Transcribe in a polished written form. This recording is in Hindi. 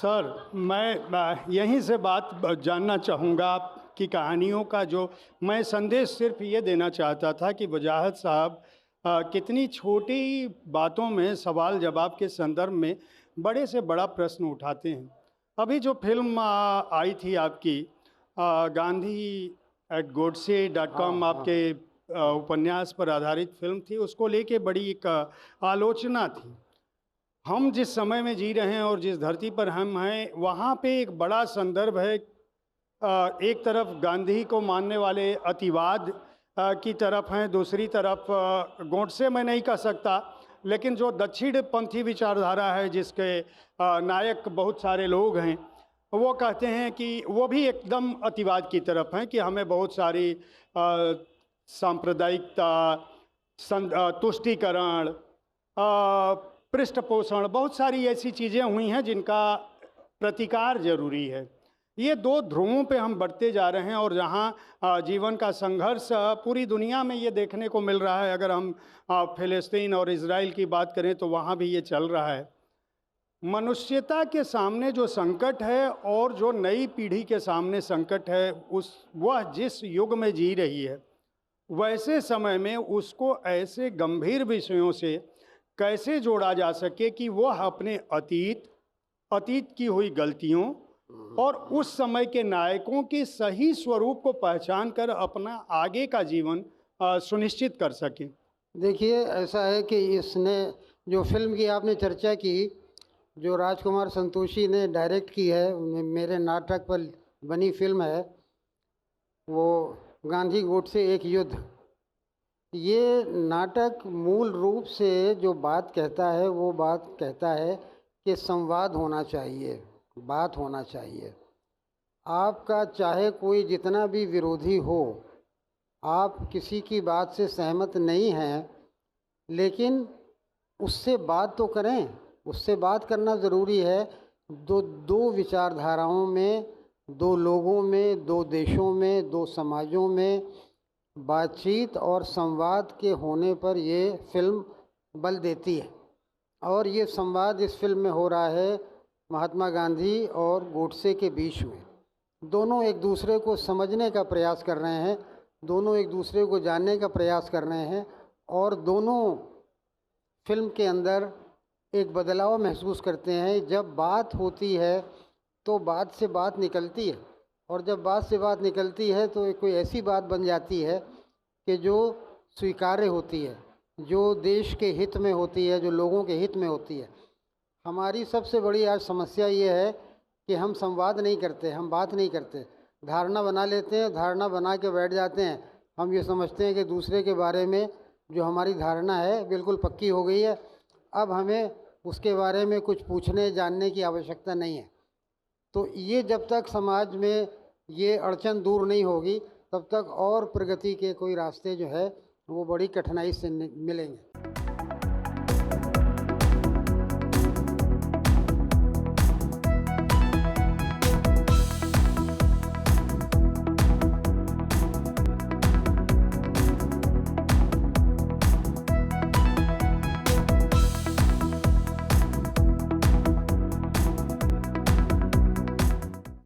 सर, मैं यहीं से बात जानना चाहूँगा कि कहानियों का जो मैं संदेश सिर्फ ये देना चाहता था कि वजाहत साहब कितनी छोटी बातों में सवाल जवाब के संदर्भ में बड़े से बड़ा प्रश्न उठाते हैं। अभी जो फिल्म आई थी आपकी Gandhi at Godse dot com, हाँ। आपके उपन्यास पर आधारित फिल्म थी, उसको लेके बड़ी एक आलोचना थी। हम जिस समय में जी रहे हैं और जिस धरती पर हम हैं, वहाँ पे एक बड़ा संदर्भ है। एक तरफ गांधी को मानने वाले अतिवाद की तरफ हैं, दूसरी तरफ गोडसे मैं नहीं कह सकता, लेकिन जो दक्षिणपंथी विचारधारा है जिसके नायक बहुत सारे लोग हैं, वो कहते हैं कि वो भी एकदम अतिवाद की तरफ हैं कि हमें बहुत सारी सांप्रदायिकता, तुष्टीकरण, पृष्ठपोषण, बहुत सारी ऐसी चीज़ें हुई हैं जिनका प्रतिकार जरूरी है। ये दो ध्रुवों पे हम बढ़ते जा रहे हैं और जहाँ जीवन का संघर्ष पूरी दुनिया में ये देखने को मिल रहा है। अगर हम फिलिस्तीन और इजराइल की बात करें तो वहाँ भी ये चल रहा है। मनुष्यता के सामने जो संकट है और जो नई पीढ़ी के सामने संकट है, वह जिस युग में जी रही है, वैसे समय में उसको ऐसे गंभीर विषयों से कैसे जोड़ा जा सके कि वह अपने अतीत की हुई गलतियों और उस समय के नायकों के सही स्वरूप को पहचान कर अपना आगे का जीवन सुनिश्चित कर सके। देखिए, ऐसा है कि इसने जो फिल्म की आपने चर्चा की, जो राजकुमार संतोषी ने डायरेक्ट की है, मेरे नाटक पर बनी फिल्म है, वो गांधी गोडसे एक युद्ध। ये नाटक मूल रूप से जो बात कहता है वो बात कहता है कि संवाद होना चाहिए, बात होना चाहिए। आपका चाहे कोई जितना भी विरोधी हो, आप किसी की बात से सहमत नहीं हैं, लेकिन उससे बात तो करें, उससे बात करना ज़रूरी है। दो विचारधाराओं में, दो लोगों में, दो देशों में, दो समाजों में बातचीत और संवाद के होने पर ये फिल्म बल देती है। और ये संवाद इस फिल्म में हो रहा है महात्मा गांधी और गोडसे के बीच में। दोनों एक दूसरे को समझने का प्रयास कर रहे हैं, दोनों एक दूसरे को जानने का प्रयास कर रहे हैं, और दोनों फिल्म के अंदर एक बदलाव महसूस करते हैं। जब बात होती है तो बात से बात निकलती है, और जब बात से बात निकलती है तो कोई ऐसी बात बन जाती है कि जो स्वीकार्य होती है, जो देश के हित में होती है, जो लोगों के हित में होती है। हमारी सबसे बड़ी आज समस्या ये है कि हम संवाद नहीं करते, हम बात नहीं करते, धारणा बना लेते हैं, धारणा बना के बैठ जाते हैं। हम ये समझते हैं कि दूसरे के बारे में जो हमारी धारणा है बिल्कुल पक्की हो गई है, अब हमें उसके बारे में कुछ पूछने जानने की आवश्यकता नहीं है। तो ये जब तक समाज में ये अड़चन दूर नहीं होगी, तब तक और प्रगति के कोई रास्ते जो है वो बड़ी कठिनाई से मिलेंगे।